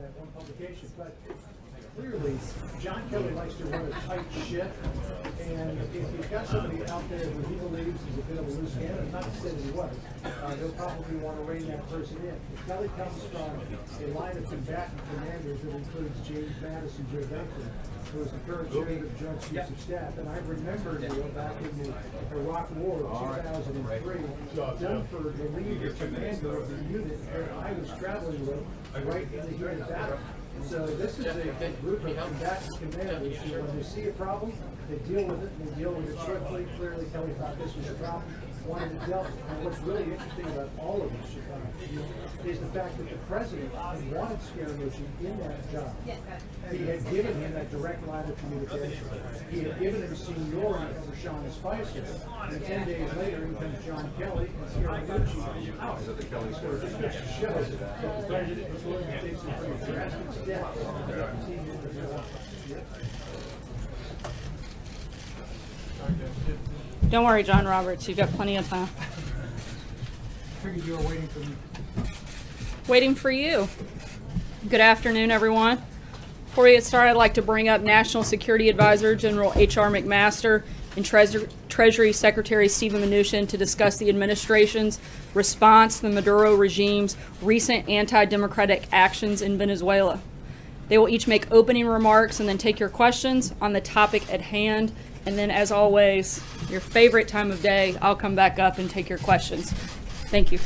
that one publication, but clearly John Kelly likes to run a tight ship, and if you've got somebody out there who he believes is a bit of a loose cannon, not to say that he was, they'll probably want to rein that person in. Kelly comes from a line of combatant commanders that includes James Madison, Joe Benson, who was the current chairman of the Joint Chiefs of Staff. And I remember back in the Iraq War of 2003, Dunford, the leader, commander of the unit that I was traveling with, right in the heat of battle. So this is a group of combatant commanders who, when they see a problem, they deal with it, and they deal with it swiftly. Clearly, Kelly thought this was a problem, wanted it dealt with. And what's really interesting about all of this is the fact that the president wanted Scaramucci in that job. He had given him that direct line of communication. He had given him seniority over Sean Spicer. And 10 days later, in comes John Kelly and Scaramucci out. So it just goes to show that the president was willing to take some pretty drastic steps to continue to Don't worry, John Roberts. You've got plenty of time. I figured you were waiting for me. Waiting for you. Good afternoon, everyone. Before we get started, I'd like to bring up National Security Advisor General H.R. McMaster and Treasury Secretary Stephen Mnuchin to discuss the administration's response to the Maduro regime's recent anti-democratic actions in Venezuela. They will each make opening remarks and then take your questions on the topic at hand. And then, as always, your favorite time of day, I'll come back up and take your questions. Thank you.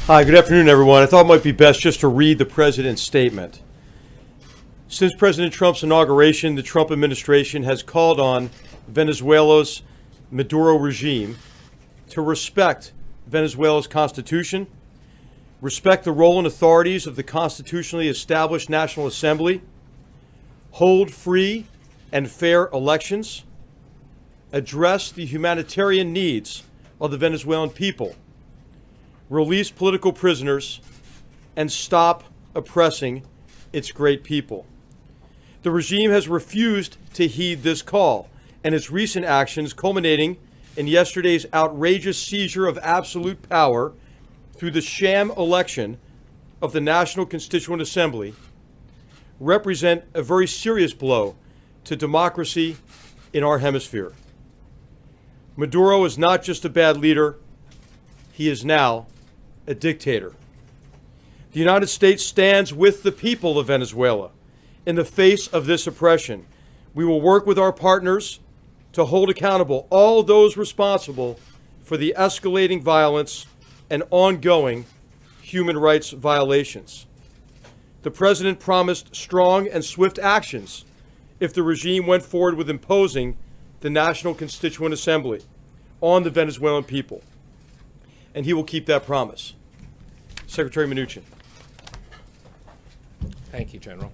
Hi, good afternoon, everyone. I thought it might be best just to read the president's statement. Since President Trump's inauguration, the Trump administration has called on Venezuela's Maduro regime to respect Venezuela's constitution, respect the role and authorities of the constitutionally established National Assembly, hold free and fair elections, address the humanitarian needs of the Venezuelan people, release political prisoners, and stop oppressing its great people. The regime has refused to heed this call, and its recent actions, culminating in yesterday's outrageous seizure of absolute power through the sham election of the National Constituent Assembly, represent a very serious blow to democracy in our hemisphere. Maduro is not just a bad leader, he is now a dictator. The United States stands with the people of Venezuela in the face of this oppression. We will work with our partners to hold accountable all those responsible for the escalating violence and ongoing human rights violations. The president promised strong and swift actions if the regime went forward with imposing the National Constituent Assembly on the Venezuelan people. And he will keep that promise. Secretary Mnuchin. Thank you, General.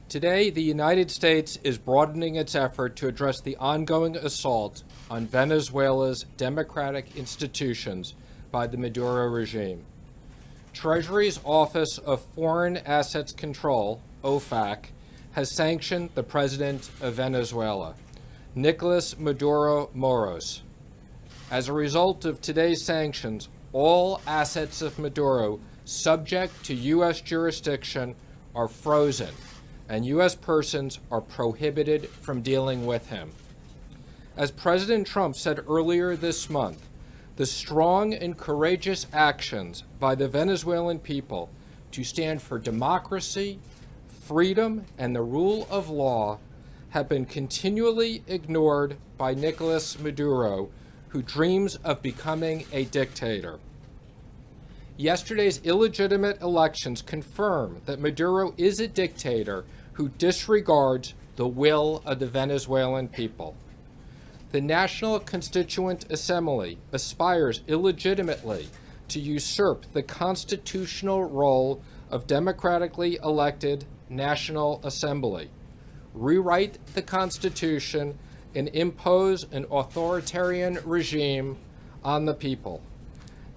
Today, the United States is broadening its effort to address the ongoing assault on Venezuela's democratic institutions by the Maduro regime. Treasury's Office of Foreign Assets Control, OFAC, has sanctioned the president of Venezuela, Nicolas Maduro Moros. As a result of today's sanctions, all assets of Maduro subject to U.S. jurisdiction are frozen, and U.S. persons are prohibited from dealing with him. As President Trump said earlier this month, the strong and courageous actions by the Venezuelan people to stand for democracy, freedom, and the rule of law have been continually ignored by Nicolas Maduro, who dreams of becoming a dictator. Yesterday's illegitimate elections confirm that Maduro is a dictator who disregards the will of the Venezuelan people. The National Constituent Assembly aspires illegitimately to usurp the constitutional role of democratically elected National Assembly, rewrite the Constitution, and impose an authoritarian regime on the people.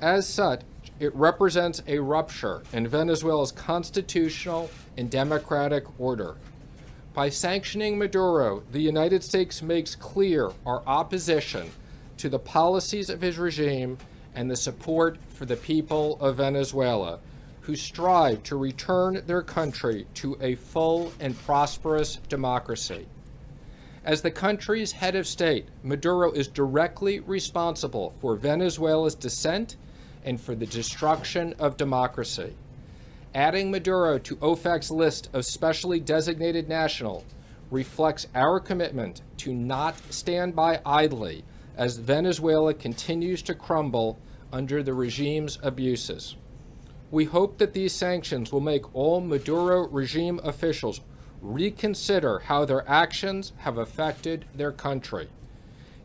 As such, it represents a rupture in Venezuela's constitutional and democratic order. By sanctioning Maduro, the United States makes clear our opposition to the policies of his regime and the support for the people of Venezuela, who strive to return their country to a full and prosperous democracy. As the country's head of state, Maduro is directly responsible for Venezuela's descent and for the destruction of democracy. Adding Maduro to OFAC's list of specially designated national reflects our commitment to not stand by idly as Venezuela continues to crumble under the regime's abuses. We hope that these sanctions will make all Maduro regime officials reconsider how their actions have affected their country.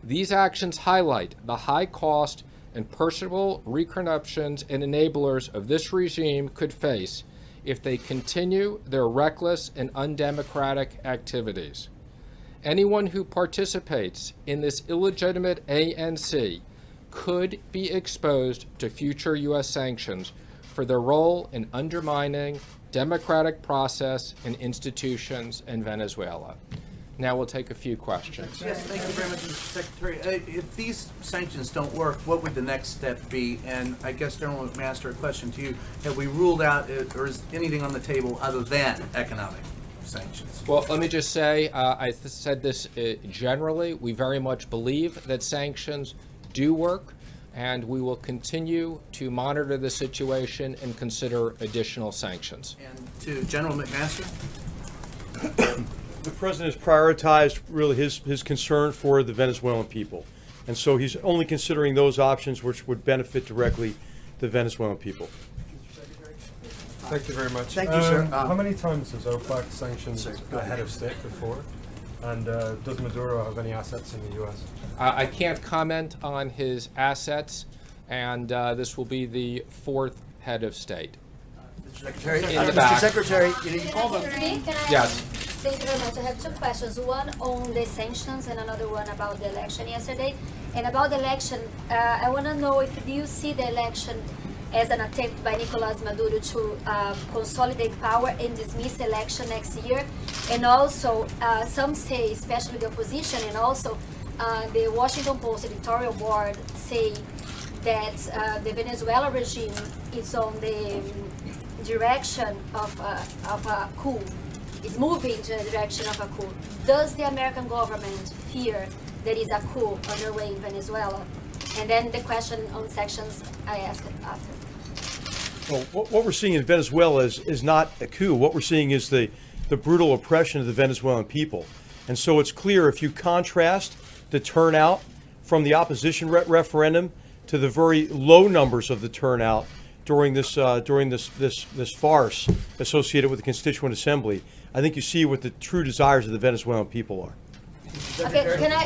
These actions highlight the high cost and personal repercussions and enablers of this regime could face if they continue their reckless and undemocratic activities. Anyone who participates in this illegitimate ANC could be exposed to future U.S. sanctions for their role in undermining democratic process and institutions in Venezuela. Now we'll take a few questions. Yes, thank you very much, Mr. Secretary. If these sanctions don't work, what would the next step be? And I guess, General McMaster, a question to you. Have we ruled out, or is anything on the table other than economic sanctions? Well, let me just say, I said this generally. We very much believe that sanctions do work, and we will continue to monitor the situation and consider additional sanctions. And to General McMaster? The president has prioritized really his concern for the Venezuelan people. And so he's only considering those options which would benefit directly the Venezuelan people. Thank you very much. Thank you, sir. How many times has OFAC sanctioned the head of state before? And does Maduro have any assets in the U.S.? I can't comment on his assets, and this will be the fourth head of state. Mr. Secretary? In the back. Mr. Secretary, you called them. Yes. Thank you very much. I have two questions. One on the sanctions and another one about the election yesterday. And about the election, I want to know if you see the election as an attempt by Nicolas Maduro to consolidate power and dismiss the election next year. And also, some say, especially the opposition, and also the Washington Post editorial board say that the Venezuela regime is on the direction of a coup. Is moving to the direction of a coup. Does the American government fear there is a coup underway in Venezuela? And then the question on sanctions I asked after. Well, what we're seeing in Venezuela is not a coup. What we're seeing is the brutal oppression of the Venezuelan people. And so it's clear if you contrast the turnout from the opposition referendum to the very low numbers of the turnout during this farce associated with the Constituent Assembly, I think you see what the true desires of the Venezuelan people are. Okay, can I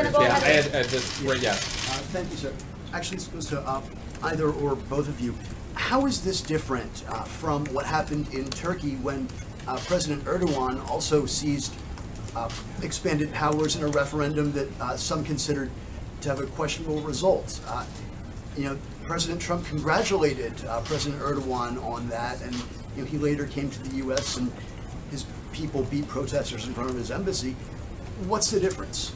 go Yeah, ahead? Thank you, sir. Actually, this goes to either or both of you. How is this different from what happened in Turkey when President Erdogan also seized expanded powers in a referendum that some considered to have a questionable result? President Trump congratulated President Erdogan on that, and he later came to the U.S. and his people beat protesters in front of his embassy. What's the difference?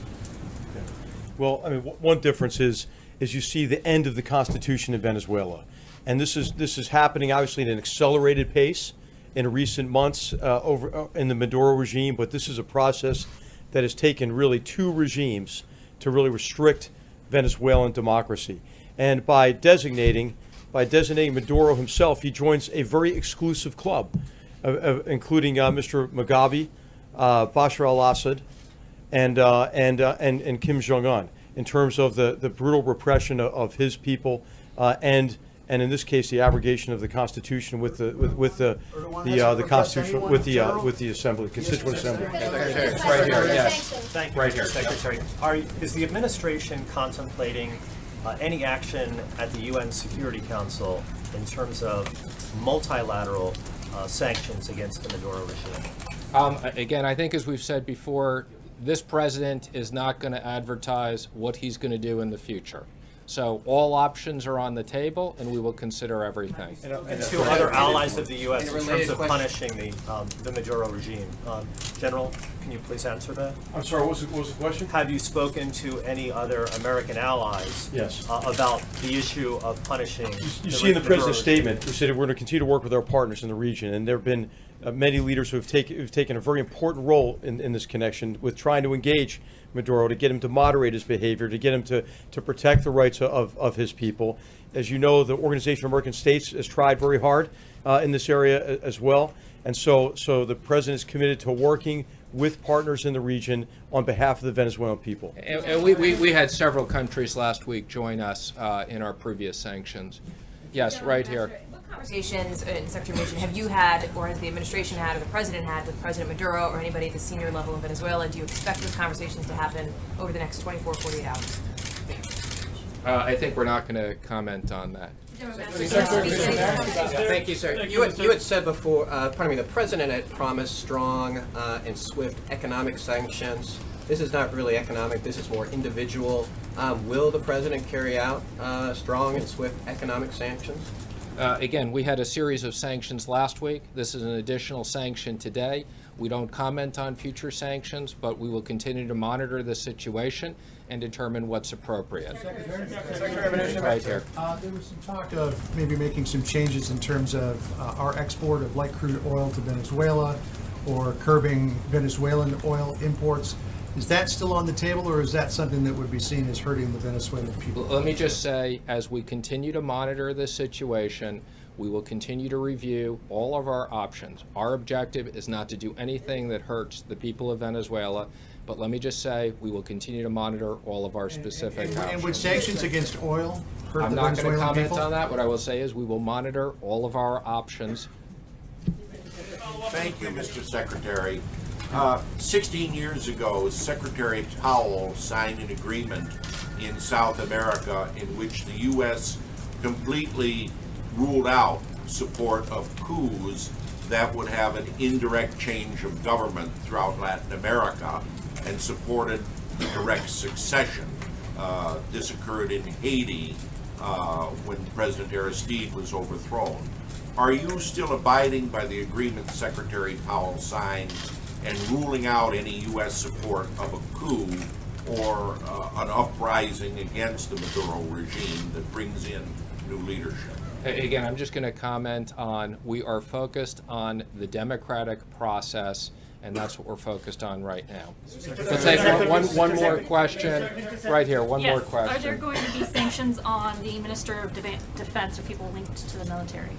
Well, I mean, one difference is you see the end of the Constitution in Venezuela, and this is happening obviously at an accelerated pace in recent months in the Maduro regime. But this is a process that has taken really two regimes to really restrict Venezuelan democracy. And by designating Maduro himself, he joins a very exclusive club, including Mr. Mugabe, Bashar al-Assad, and Kim Jong-un, in terms of the brutal repression of his people, and in this case the abrogation of the Constitution with the Constitution with the Assembly, Constituent Assembly. Right here, yes. Thank you, Right Mr. here. Secretary. Is the administration contemplating any action at the UN Security Council in terms of multilateral sanctions against the Maduro regime? Again, I think as we've said before, this president is not going to advertise what he's going to do in the future. So all options are on the table, and we will consider everything. And to other allies of the U.S. in terms of punishing the Maduro regime. General, can you please answer that? I'm sorry, what was the question? Have you spoken to any other American allies Yes. about the issue of punishing? You see in the president's statement, he said we're going to continue to work with our partners in the region, and there have been many leaders who've taken a very important role in this connection with trying to engage Maduro, to get him to moderate his behavior, to get him to protect the rights of his people. As you know, the Organization of American States has tried very hard in this area as well, and so the president is committed to working with partners in the region on behalf of the Venezuelan people. And we had several countries last week join us in our previous sanctions. Yes, right here. What conversations, Secretary Mnuchin, have you had, or has the administration had, or the president had with President Maduro or anybody at the senior level in Venezuela? Do you expect those conversations to happen over the next 24, 48 hours? I think we're not going to comment on that. Thank you, sir. You had said before, the president had promised strong and swift economic sanctions. This is not really economic, this is more individual. Will the president carry out strong and swift economic sanctions? Again, we had a series of sanctions last week. This is an additional sanction today. We don't comment on future sanctions, but we will continue to monitor the situation and determine what's appropriate. Right here. There was some talk of maybe making some changes in terms of our export of light crude oil to Venezuela, or curbing Venezuelan oil imports. Is that still on the table, or is that something that would be seen as hurting the Venezuelan people? Let me just say, as we continue to monitor this situation, we will continue to review all of our options. Our objective is not to do anything that hurts the people of Venezuela, but let me just say, we will continue to monitor all of our specific options. And would sanctions against oil hurt I'm the not going to Venezuelan comment people? on that. What I will say is we will monitor all of our options. Thank you, Mr. Secretary. 16 years ago, Secretary Powell signed an agreement in South America in which the U.S. completely ruled out support of coups that would have an indirect change of government throughout Latin America, and supported direct succession. This occurred in Haiti when President Aristide was overthrown. Are you still abiding by the agreement Secretary Powell signed and ruling out any U.S. support of a coup or an uprising against the Maduro regime that brings in new leadership? Again, I'm just going to comment on, we are focused on the democratic process, and that's what we're focused on right now. We'll take one more question. Right here, one more question. Are there going to be sanctions on the Minister of Defense or people linked to the military?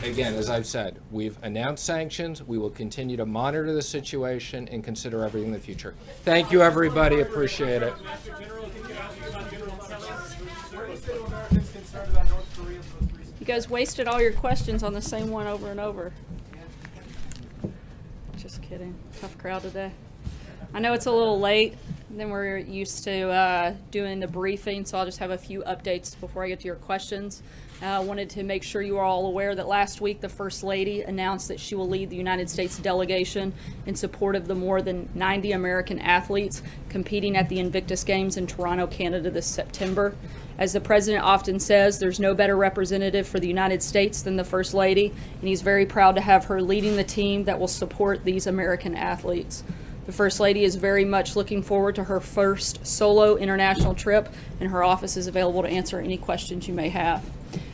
Again, as I've said, we've announced sanctions. We will continue to monitor the situation and consider everything in the future. Thank you, everybody. Appreciate it. You guys wasted all your questions on the same one over and over. Just kidding. Tough crowd today. I know it's a little late than we're used to doing the briefing, so I'll just have a few updates before I get to your questions. I wanted to make sure you are all aware that last week the First Lady announced that she will lead the United States delegation in support of the more than 90 American athletes competing at the Invictus Games in Toronto, Canada this September. As the President often says, there's no better representative for the United States than the First Lady, and he's very proud to have her leading the team that will support these American athletes. The First Lady is very much looking forward to her first solo international trip, and her office is available to answer any questions you may have.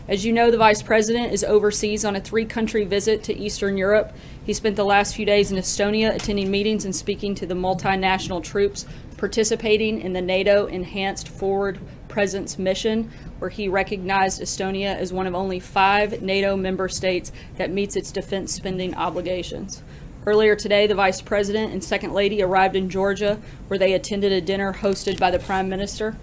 As you know, the Vice President is overseas on a 3-country visit to Eastern Europe. He spent the last few days in Estonia attending meetings and speaking to the multinational troops participating in the NATO Enhanced Forward Presence mission, where he recognized Estonia as one of only 5 NATO member states that meets its defense spending obligations. Earlier today, the Vice President and Second Lady arrived in Georgia, where they attended a dinner hosted by the Prime Minister.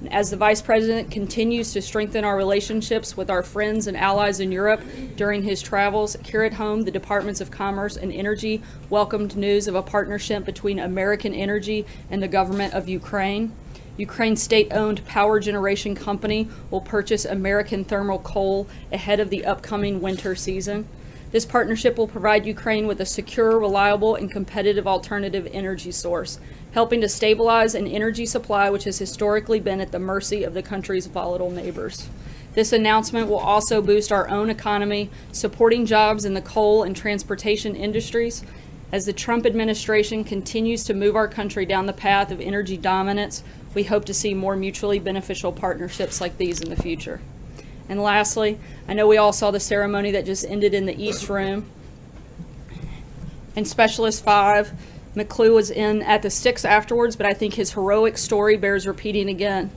And as the Vice President continues to strengthen our relationships with our friends and allies in Europe during his travels, here at home, the Departments of Commerce and Energy welcomed news of a partnership between American Energy and the government of Ukraine. Ukraine's state-owned power generation company will purchase American thermal coal ahead of the upcoming winter season. This partnership will provide Ukraine with a secure, reliable, and competitive alternative energy source. helping to stabilize an energy supply which has historically been at the mercy of the country's volatile neighbors. This announcement will also boost our own economy, supporting jobs in the coal and transportation industries. As the Trump administration continues to move our country down the path of energy dominance, we hope to see more mutually beneficial partnerships like these in the future. And lastly, I know we all saw the ceremony that just ended in the East Room. And Specialist 5, McClue was in at the sticks afterwards, but I think his heroic story bears repeating again.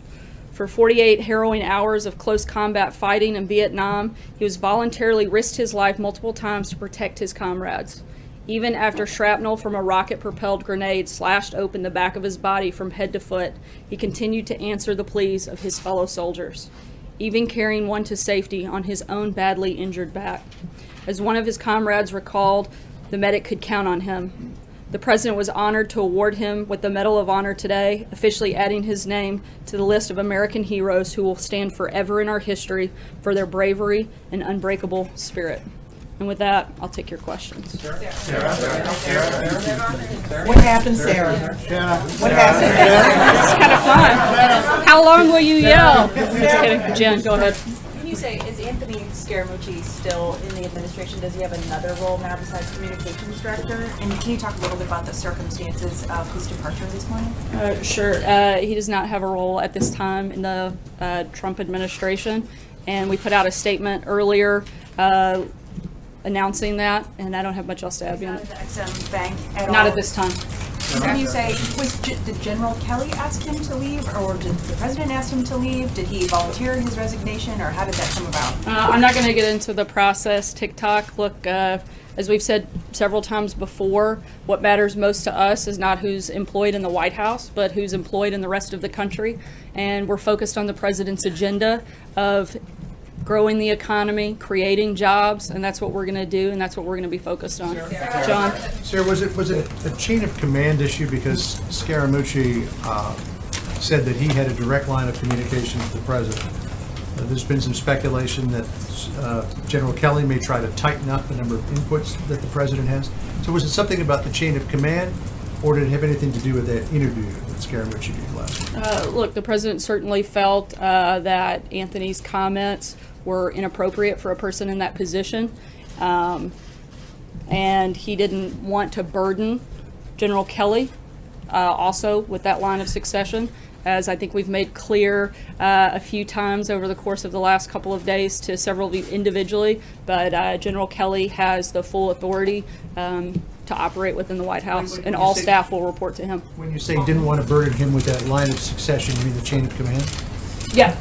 For 48 harrowing hours of close combat fighting in Vietnam, he was voluntarily risked his life multiple times to protect his comrades. Even after shrapnel from a rocket-propelled grenade slashed open the back of his body from head to foot, he continued to answer the pleas of his fellow soldiers, even carrying one to safety on his own badly injured back. As one of his comrades recalled, the medic could count on him. The President was honored to award him with the Medal of Honor today, officially adding his name to the list of American heroes who will stand forever in our history for their bravery and unbreakable spirit. And with that, I'll take your questions. What happened, Sarah? What happened? It's kind of fun. How long will you yell? Just kidding. Jen, go ahead. Can you say, is Anthony Scaramucci still in the administration? Does he have another role now besides communications director? And can you talk a little bit about the circumstances of his departure this morning? Sure. He does not have a role at this time in the Trump administration. And we put out a statement earlier announcing that, and I don't have much else to add beyond Not that. at the Ex-Im Bank at all? Not at this time. So can you say, did General Kelly ask him to leave, or did the President ask him to leave? Did he volunteer his resignation, or how did that come about? I'm not going to get into the process. TikTok, look, as we've said several times before, what matters most to us is not who's employed in the White House, but who's employed in the rest of the country. And we're focused on the President's agenda of growing the economy, creating jobs, and that's what we're going to do, and that's what we're going to be focused on. John? Sarah, was it a chain of command issue because Scaramucci said that he had a direct line of communication with the president? There's been some speculation that General Kelly may try to tighten up the number of inputs that the president has. So was it something about the chain of command, or did it have anything to do with that interview that Scaramucci did last week? Look, the president certainly felt that Anthony's comments were inappropriate for a person in that position, and he didn't want to burden General Kelly also with that line of succession, as I think we've made clear a few times over the course of the last couple of days to several of you individually, but General Kelly has the full authority to operate within the White House, and all staff will report to him. When you say didn't want to burden him with that line of succession, you mean the chain of command? Yeah,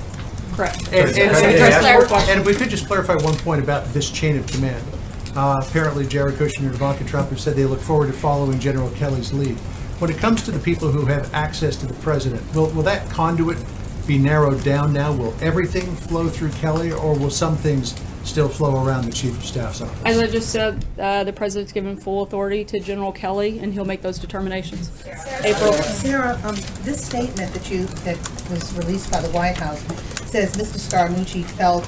correct. And if we could just clarify one point about this chain of command. Apparently Jared Kushner and Ivanka Trump have said they look forward to following General Kelly's lead. When it comes to the people who have access to the president, will that conduit be narrowed down now? Will everything flow through Kelly, or will some things still flow around the Chief of Staff's office? As I just said, the president's given full authority to General Kelly, and he'll make those determinations. April? Sarah, this statement that was released by the White House says Mr. Scaramucci felt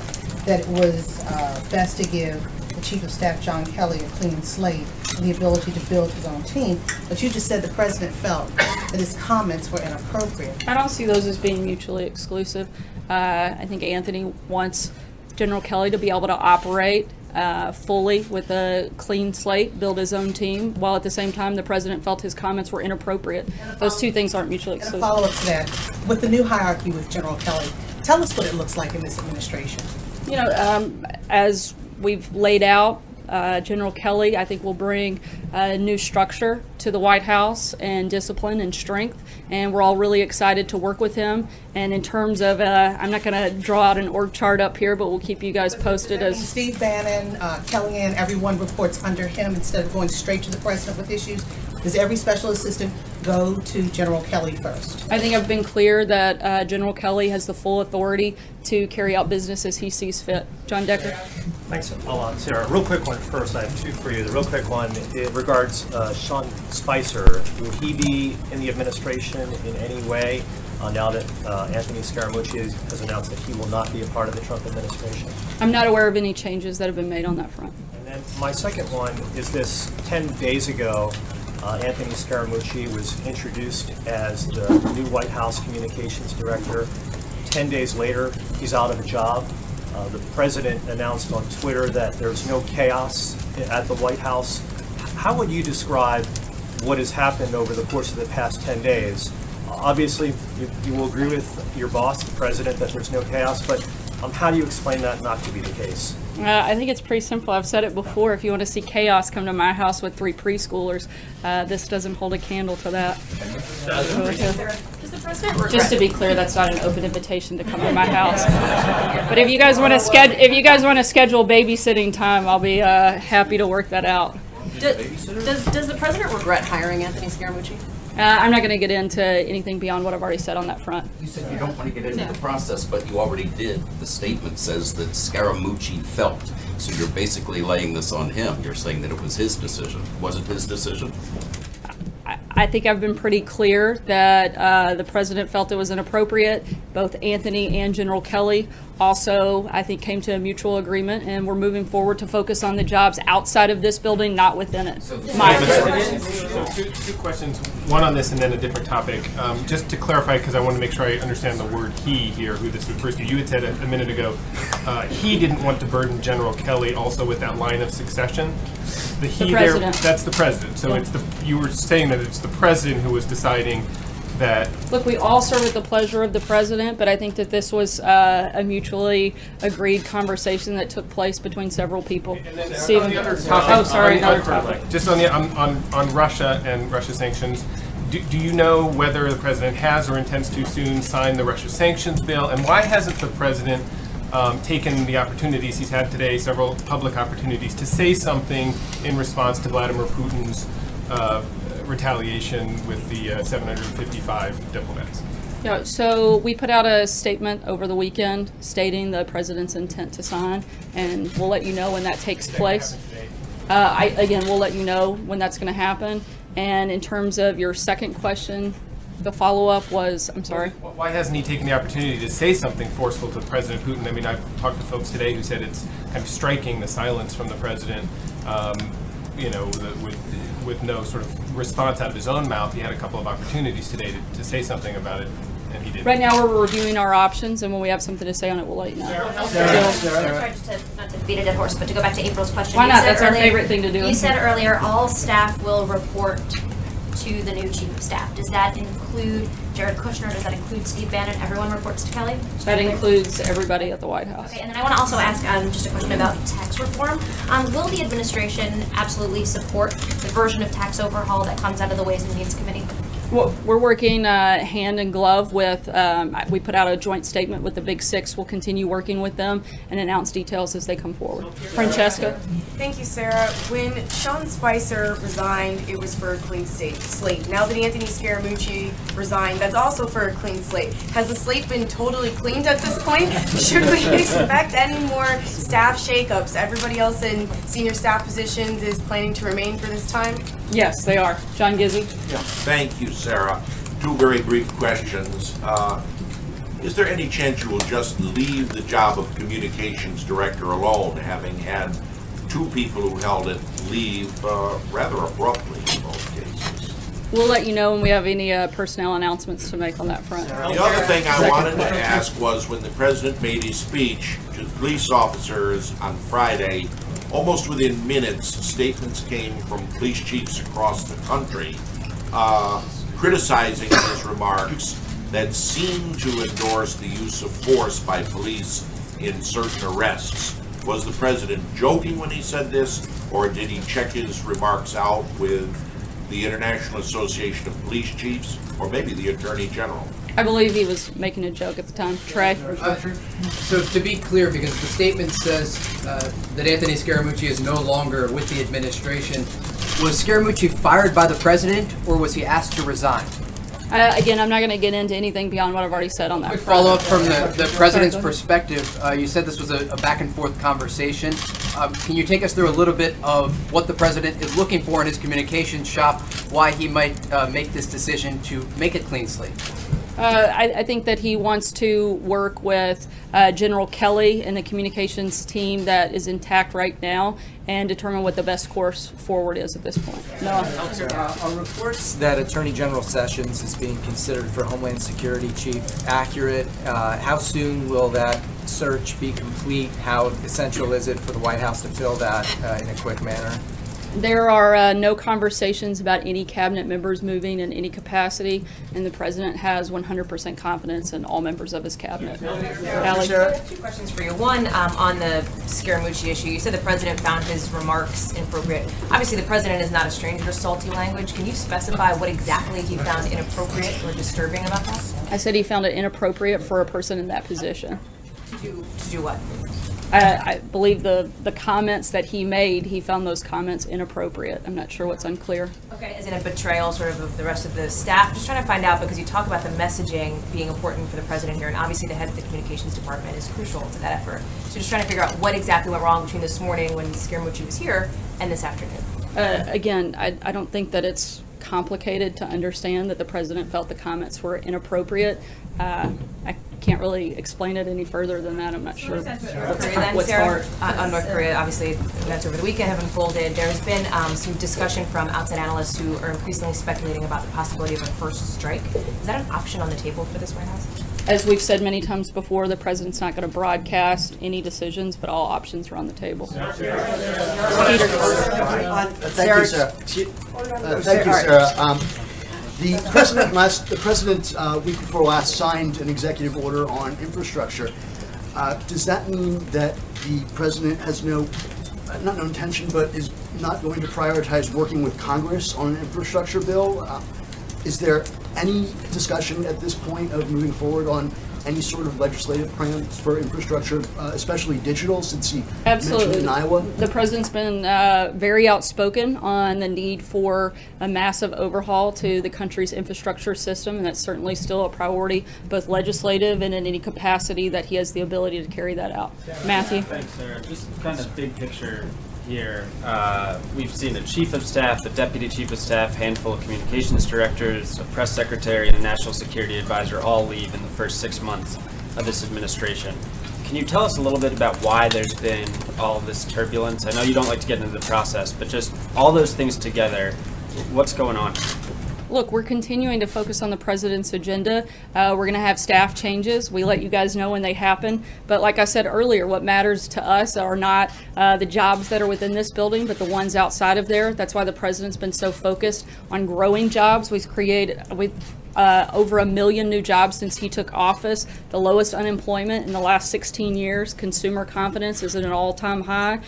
that it was best to give the Chief of Staff, John Kelly, a clean slate and the ability to build his own team. But you just said the president felt that his comments were inappropriate. I don't see those as being mutually exclusive. I think Anthony wants General Kelly to be able to operate fully with a clean slate, build his own team, while at the same time the president felt his comments were inappropriate. Those two things aren't mutually exclusive. And a follow-up to that, with the new hierarchy with General Kelly, tell us what it looks like in this administration. You know, as we've laid out, General Kelly, I think, will bring a new structure to the White House and discipline and strength, and we're all really excited to work with him. And in terms of, I'm not going to draw out an org chart up here, but we'll keep you guys posted as Steve Bannon, Kellyanne, everyone reports under him instead of going straight to the president with issues. Does every special assistant go to General Kelly first? I think I've been clear that General Kelly has the full authority to carry out business as he sees fit. John Decker. Thanks a lot, Sarah. Real quick one first. I have two for you. The real quick one, it regards Sean Spicer. Will he be in the administration in any way now that Anthony Scaramucci has announced that he will not be a part of the Trump administration? I'm not aware of any changes that have been made on that front. And then my second one is this: 10 days ago, Anthony Scaramucci was introduced as the new White House Communications Director. 10 days later, he's out of a job. The president announced on Twitter that there's no chaos at the White House. How would you describe what has happened over the course of the past 10 days? Obviously, you will agree with your boss, the president, that there's no chaos, but how do you explain that not to be the case? I think it's pretty simple. I've said it before. If you want to see chaos, come to my house with 3 preschoolers. This doesn't hold a candle to that. Does the president regret? Just to be clear, that's not an open invitation to come to my house. But if you guys want to schedule babysitting time, I'll be happy to work that out. Does the president regret hiring Anthony Scaramucci? I'm not going to get into anything beyond what I've already said on that front. You said you don't want to get into the process, but you already did. The statement says that Scaramucci felt. So you're basically laying this on him. You're saying that it was his decision. Was it his decision? I think I've been pretty clear that the president felt it was inappropriate. Both Anthony and General Kelly also, I think, came to a mutual agreement, and we're moving forward to focus on the jobs outside of this building, not within it. So two questions, one on this and then a different topic. Just to clarify, because I want to make sure I understand the word he here, who this refers to. You had said a minute ago, he didn't want to burden General Kelly also with that line of succession. The he there, that's the president. So it's you were saying that it's the president who was deciding that. Look, we all serve at the pleasure of the president, but I think that this was a mutually agreed conversation that took place between several people. Stephen, on the other topic, another topic. Just on Russia and Russia sanctions. Do you know whether the president has or intends to soon sign the Russia sanctions bill, and why hasn't the president taken the opportunities he's had today, several public opportunities, to say something in response to Vladimir Putin's retaliation with the 755 diplomats? Yeah, so we put out a statement over the weekend stating the president's intent to sign, and we'll let you know when that takes place. We'll let you know when that's going to happen. And in terms of your second question, the follow-up was, I'm sorry? Why hasn't he taken the opportunity to say something forceful to President Putin? I mean, I've talked to folks today who said it's kind of striking, the silence from the president, with no sort of response out of his own mouth. He had a couple of opportunities today to say something about it, and he didn't. Right now we're reviewing our options, and when we have something to say on it, we'll let you know. Not to beat a dead horse, but to go back to April's question. Why not? That's our favorite thing to do. You said earlier all staff will report to the new chief of staff. Does that include Jared Kushner? Does that include Steve Bannon? Everyone reports to Kelly? That includes everybody at the White House. Okay, and then I want to also ask just a question about tax reform. Will the administration absolutely support the version of tax overhaul that comes out of the Ways and Means Committee? Well, we're working hand in glove with, we put out a joint statement with the Big Six. We'll continue working with them and announce details as they come forward. Francesca? Thank you, Sarah. When Sean Spicer resigned, it was for a clean slate. Now that Anthony Scaramucci resigned, that's also for a clean slate. Has the slate been totally cleaned at this point? Should we expect any more staff shakeups? Everybody else in senior staff positions is planning to remain for this time? Yes, they are. John Gizzi? Yeah, thank you, Sarah. Two very brief questions. Is there any chance you will just leave the job of communications director alone, having had two people who held it leave rather abruptly in both cases? We'll let you know when we have any personnel announcements to make on that front. The other thing I wanted to ask was when the president made his speech to police officers on Friday, almost within minutes, statements came from police chiefs across the country criticizing his remarks that seemed to endorse the use of force by police in certain arrests. Was the president joking when he said this, or did he check his remarks out with the International Association of Police Chiefs, or maybe the Attorney General? I believe he was making a joke at the time. Trey? So to be clear, because the statement says that Anthony Scaramucci is no longer with the administration, was Scaramucci fired by the president, or was he asked to resign? Again, I'm not going to get into anything beyond what I've already said on that. Quick follow-up from the president's perspective. You said this was a back-and-forth conversation. Can you take us through a little bit of what the president is looking for in his communications shop, why he might make this decision to make a clean slate? I think that he wants to work with General Kelly and the communications team that is intact right now and determine what the best course forward is at this point. Are reports that Attorney General Sessions is being considered for Homeland Security Chief accurate? How soon will that search be complete? How essential is it for the White House to fill that in a quick manner? There are no conversations about any cabinet members moving in any capacity, and the president has 100% confidence in all members of his cabinet. Allie? Two questions for you. One, on the Scaramucci issue, you said the president found his remarks inappropriate. Obviously, the president is not a stranger to salty language. Can you specify what exactly he found inappropriate or disturbing about that? I said he found it inappropriate for a person in that position. To do what? I believe the comments that he made, he found those comments inappropriate. I'm not sure what's unclear. Okay, as in a betrayal sort of the rest of the staff? Just trying to find out, because you talk about the messaging being important for the president here, and obviously the head of the communications department is crucial to that effort. So just trying to figure out what exactly went wrong between this morning when Scaramucci was here and this afternoon. Again, I don't think that it's complicated to understand that the president felt the comments were inappropriate. I can't really explain it any further than that. I'm not sure what's hard. On North Korea, obviously, events over the weekend have unfolded. There has been some discussion from outside analysts who are increasingly speculating about the possibility of a first strike. Is that an option on the table for this White House? As we've said many times before, the president's not going to broadcast any decisions, but all options are on the table. Thank you, Sarah. Thank you, Sarah. The president week before last signed an executive order on infrastructure. Does that mean that the president has not no intention, but is not going to prioritize working with Congress on an infrastructure bill? Is there any discussion at this point of moving forward on any sort of legislative plans for infrastructure, especially digital, since he mentioned in Iowa? The president's been very outspoken on the need for a massive overhaul to the country's infrastructure system, and that's certainly still a priority, both legislative and in any capacity that he has the ability to carry that out. Matthew? Thanks, Sarah. Just kind of big picture here. We've seen the chief of staff, the deputy chief of staff, handful of communications directors, a press secretary, and a national security advisor all leave in the first 6 months of this administration. Can you tell us a little bit about why there's been all of this turbulence? I know you don't like to get into the process, but just all those things together, what's going on? Look, we're continuing to focus on the president's agenda. We're going to have staff changes. We let you guys know when they happen. But like I said earlier, what matters to us are not the jobs that are within this building, but the ones outside of there. That's why the president's been so focused on growing jobs. We've created over 1 million new jobs since he took office, the lowest unemployment in the last 16 years. Consumer confidence is at an all-time high.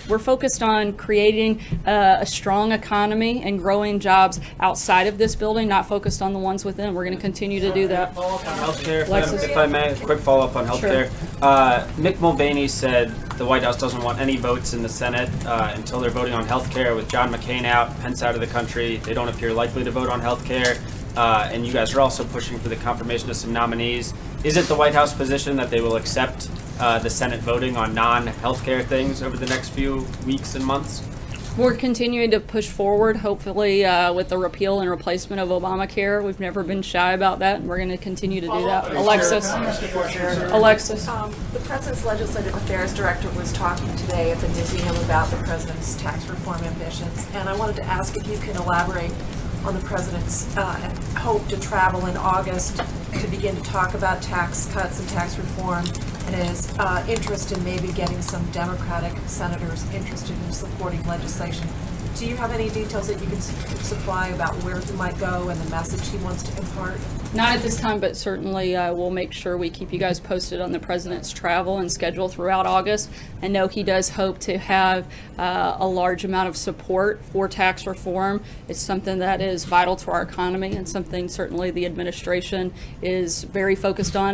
We're focused on creating a strong economy and growing jobs outside of this building, not focused on the ones within. We're going to continue to do that. Healthcare, if I may, a quick follow-up on healthcare. Sure. Mick Mulvaney said the White House doesn't want any votes in the Senate until they're voting on healthcare. With John McCain out, Pence out of the country, they don't appear likely to vote on healthcare. And you guys are also pushing for the confirmation of some nominees. Is it the White House position that they will accept the Senate voting on non-healthcare things over the next few weeks and months? We're continuing to push forward, hopefully with the repeal and replacement of Obamacare. We've never been shy about that, and we're going to continue to do that. Alexis. Alexis. The President's Legislative Affairs Director was talking today at the museum about the President's tax reform ambitions, and I wanted to ask if you can elaborate on the President's hope to travel in August to begin to talk about tax cuts and tax reform, and his interest in maybe getting some Democratic senators interested in supporting legislation. Do you have any details that you can supply about where it might go and the message he wants to impart? Not at this time, but certainly we'll make sure we keep you guys posted on the president's travel and schedule throughout August. I know he does hope to have a large amount of support for tax reform. It's something that is vital to our economy and something certainly the administration is very focused on.